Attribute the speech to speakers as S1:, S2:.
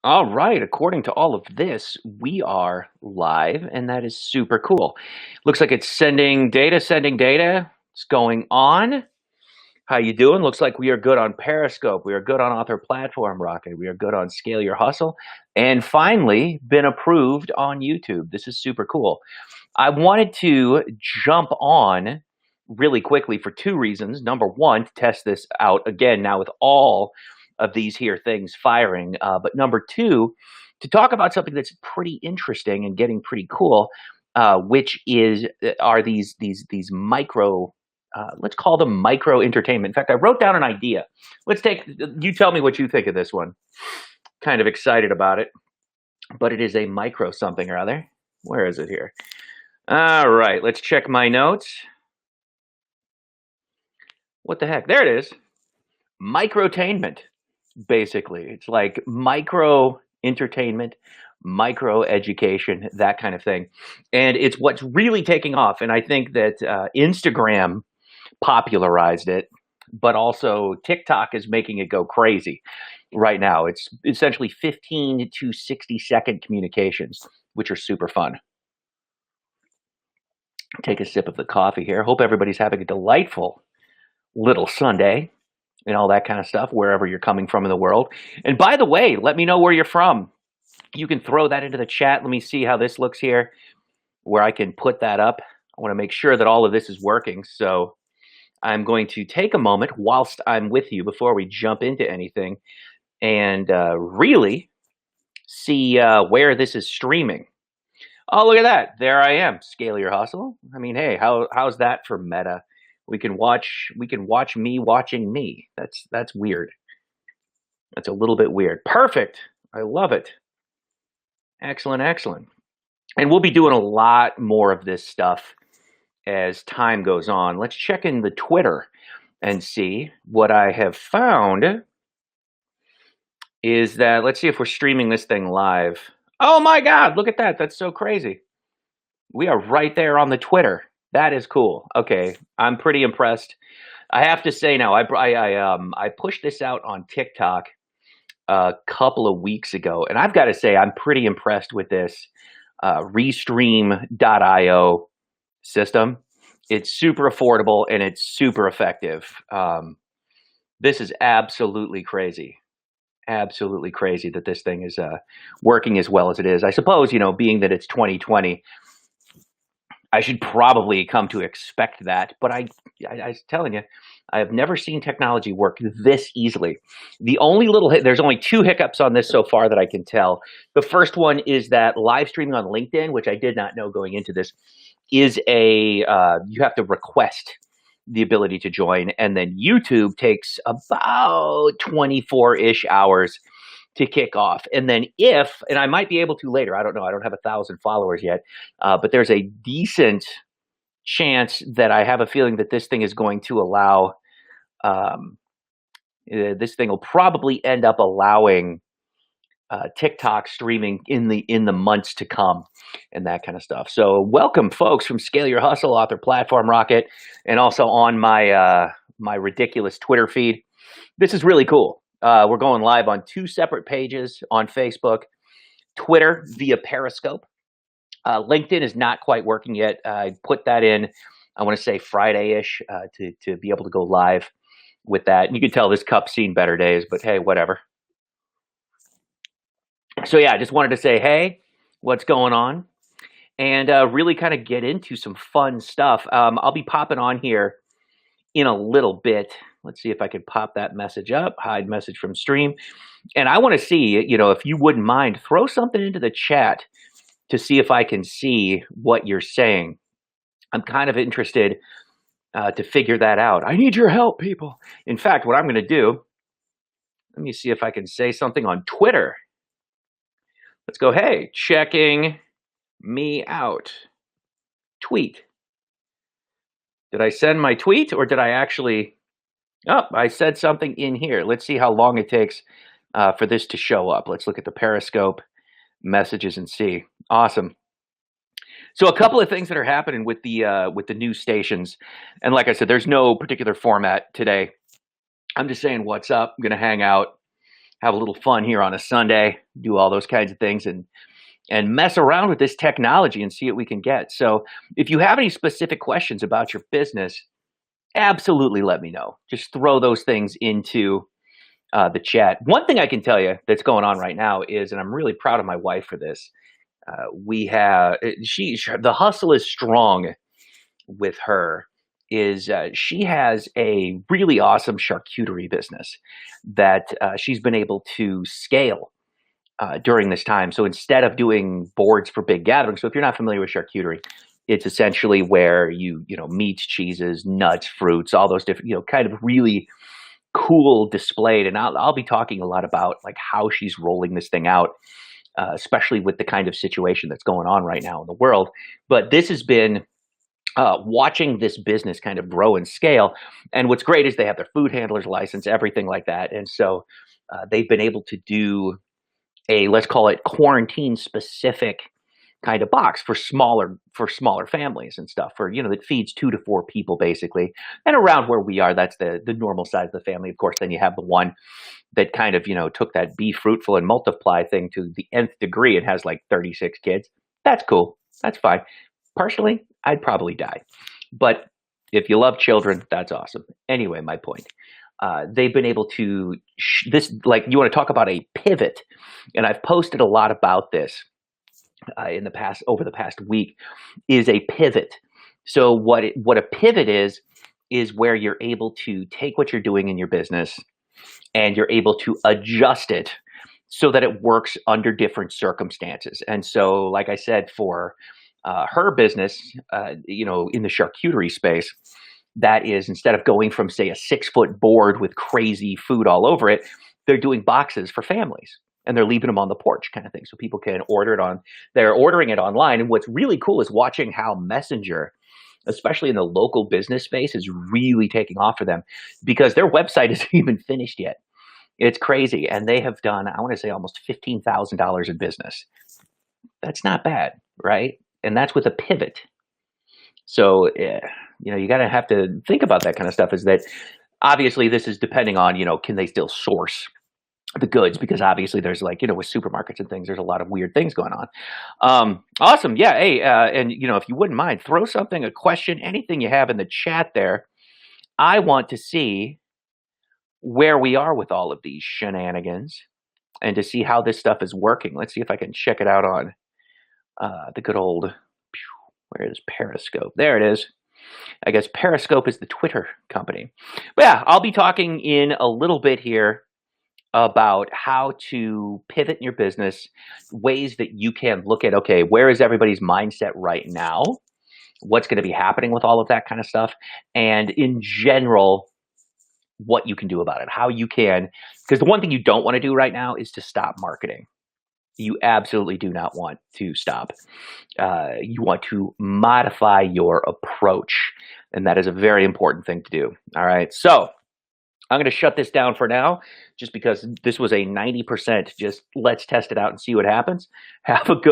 S1: All right, according to all of this, we are live, and that is super cool. Looks like it's sending data, sending data. It's going on. How you doing? Looks like we are good on Periscope. We are good on Author Platform Rocket. We are good on Scale Your Hustle. And finally, been approved on YouTube. This is super cool. I wanted to jump on really quickly for two reasons. Number one, to test this out again now with all of these here things firing. But number two, to talk about something that's pretty interesting and getting pretty cool, which is are these micro. Let's call them micro entertainment. In fact, I wrote down an idea. You tell me what you think of this one. Kind of excited about it, but it is a micro something or other. Where is it here? All right, let's check my notes. What the heck? There it is. Microtainment, basically. It's like micro entertainment, micro education, that kind of thing. And it's what's really taking off. And I think that Instagram popularized it, but also TikTok is making it go crazy right now. It's essentially 15 to 60-second communications, which are super fun. Take a sip of the coffee here. Hope everybody's having a delightful little Sunday and all that kind of stuff, wherever you're coming from in the world. And by the way, let me know where you're from. You can throw that into the chat. Let me see how this looks here, where I can put that up. I want to make sure that all of this is working. So I'm going to take a moment whilst I'm with you before we jump into anything and really see where this is streaming. Oh, look at that. There I am. Scale Your Hustle. I mean, hey, how's that for meta? We can watch me watching me. That's weird. That's a little bit weird. Perfect. I love it. Excellent, excellent. And we'll be doing a lot more of this stuff as time goes on. Let's check in the Twitter and see what I have found is that, let's see if we're streaming this thing live. Oh my God, look at that. That's so crazy. We are right there on the Twitter. That is cool. Okay, I'm pretty impressed. I have to say now, I pushed this out on TikTok a couple of weeks ago, and I've got to say I'm pretty impressed with this Restream.io system. It's super affordable and it's super effective. This is absolutely crazy. Absolutely crazy that this thing is working as well as it is. I suppose, being that it's 2020, I should probably come to expect that. But I was telling you, I have never seen technology work this easily. The only there's only two hiccups on this so far that I can tell. The first one is that live streaming on LinkedIn, which I did not know going into this, is you have to request the ability to join, and then YouTube takes about 24-ish hours to kick off. And then and I might be able to later, I don't know, I don't have 1,000 followers yet, but there's a decent chance that I have a feeling that this thing is going to allow, this thing will probably end up allowing TikTok streaming in the months to come and that kind of stuff. So welcome folks from Scale Your Hustle, Author Platform Rocket, and also on my ridiculous Twitter feed. This is really cool. We're going live on two separate pages on Facebook, Twitter via Periscope. LinkedIn is not quite working yet. I put that in, I want to say Friday-ish, to be able to go live with that. And you can tell this cup's seen better days, but hey, whatever. So yeah, I just wanted to say, hey, what's going on? And really kind of get into some fun stuff. I'll be popping on here in a little bit. Let's see if I can pop that message up, hide message from stream. And I want to see, if you wouldn't mind, throw something into the chat to see if I can see what you're saying. I'm kind of interested to figure that out. I need your help, people. In fact, what I'm going to do, let me see if I can say something on Twitter. Let's go, hey, checking me out. Tweet. Did I send my tweet or did I actually... Oh, I said something in here. Let's see how long it takes for this to show up. Let's look at the Periscope messages and see. Awesome. So a couple of things that are happening with the news stations. And like I said, there's no particular format today. I'm just saying what's up. I'm going to hang out have a little fun here on a Sunday, do all those kinds of things, and mess around with this technology and see what we can get. So if you have any specific questions about your business, absolutely let me know. Just throw those things into the chat. One thing I can tell you that's going on right now is, and I'm really proud of my wife for this, the hustle is strong with her, is she has a really awesome charcuterie business that she's been able to scale during this time. So instead of doing boards for big gatherings, so if you're not familiar with charcuterie, it's essentially where meats, cheeses, nuts, fruits, all those different, kind of really cool displayed. And I'll be talking a lot about like how she's rolling this thing out, especially with the kind of situation that's going on right now in the world. But this has been watching this business kind of grow and scale. And what's great is they have their food handler's license, everything like that. And so they've been able to do let's call it quarantine specific kind of box for smaller families and stuff, for that feeds 2 to 4 people basically. And around where we are, that's the normal size of the family. Of course, then you have the one that kind of took that be fruitful and multiply thing to the nth degree. It has like 36 kids. That's cool. That's fine. Personally, I'd probably die. But if you love children, that's awesome. Anyway, my point. They've been able to like, you want to talk about a pivot, and I've posted a lot about this over the past week, is a pivot. So what a pivot is where you're able to take what you're doing in your business and you're able to adjust it so that it works under different circumstances. And so, like I said, for her business, in the charcuterie space, that is, instead of going from, say, a 6-foot board with crazy food all over it, they're doing boxes for families and they're leaving them on the porch kind of thing. So people can they're ordering it online. And what's really cool is watching how Messenger, especially in the local business space, is really taking off for them, because their website isn't even finished yet. It's crazy. And they have done, I want to say, almost $15,000 in business. That's not bad, right? And that's with a pivot. So, you got to have to think about that kind of stuff, is that obviously this is depending on, can they still source the goods? Because obviously there's like, with supermarkets and things, there's a lot of weird things going on. Awesome. Yeah. Hey, and if you wouldn't mind, throw a question, anything you have in the chat there. I want to see where we are with all of these shenanigans and to see how this stuff is working. Let's see if I can check it out on the good old, where is Periscope? There it is. I guess Periscope is the Twitter company. But yeah, I'll be talking in a little bit here about how to pivot in your business, ways that you can look at, okay, where is everybody's mindset right now? What's going to be happening with all of that kind of stuff? And in general, what you can do about it, how you can, because the one thing you don't want to do right now is to stop marketing. You absolutely do not want to stop. You want to modify your approach, and that is a very important thing to do. All right, so I'm going to shut this down for now, just because this was a 90% just let's test it out and see what happens. Have a good